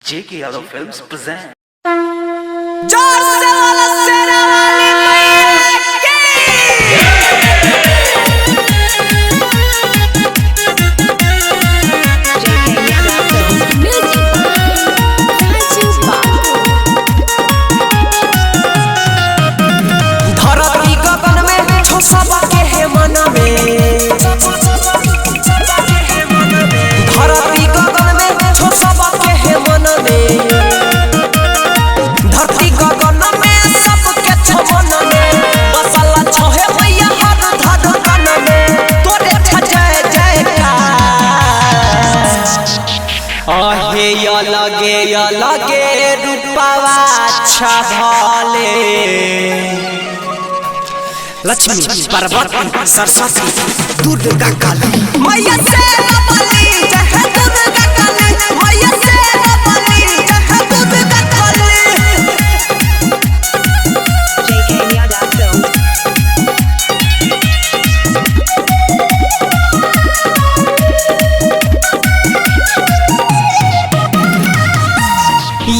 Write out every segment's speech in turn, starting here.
J.K. Yadav Films present. लगे रूपवा अच्छा भले लक्ष्मी पार्वती सरस्वती दुर्गा काली मैया से बली जय दुर्गा काली मैया से बली जय Durga Kali. J.K. Yadav Films.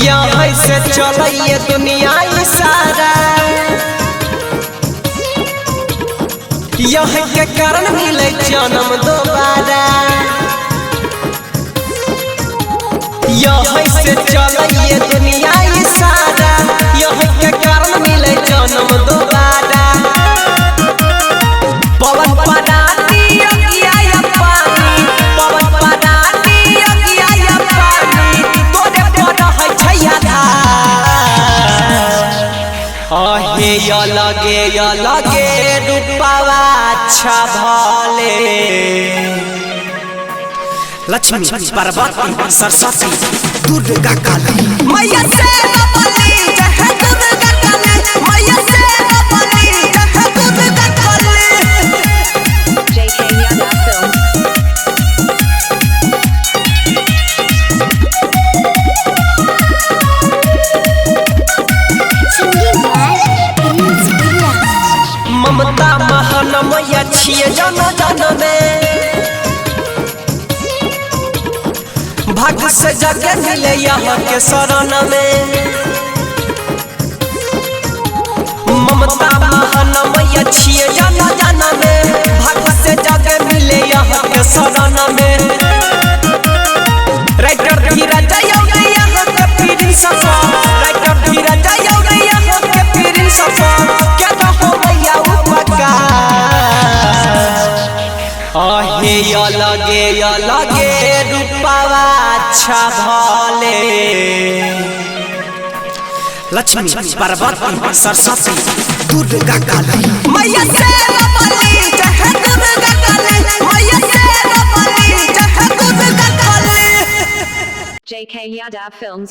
यहाँ से चलिए दुनिया सारा यहाँ के कारण मिले जन्म दोबारा। यहाँ से चलिए दुनिया सारा यहाँ के कारण मिले जन्म दोबारा। पवन पराती अगिया पानी पवन पराती अगिया पानी तोरे पर है छैया लगे रूपवा अच्छा भले लक्ष्मी पार्वती सरस्वती दुर्गा काली मैया से बली जय दुर्गा काली मैया से बली जय Durga Kali. J.K. Yadav Films. ममता महान मैया छिए जन जन में भाग्य से जगह मिले यहाँ के शरण में। ममता महान मैया छिए जन जन में भाग्य से जगह मिले यहाँ के शरण में। राइटर धीरज यहाँ के पीढ़ी सफा राइटर धीरज यहाँ के पीढ़ी सफा क्या कहो मैया लगे रूपवा अच्छा भले लक्ष्मी पार्वती सरस्वती दुर्गा काली मैया से बली जय दुर्गा काली मैया से बली जय Durga Kali. J.K. Yadav Films.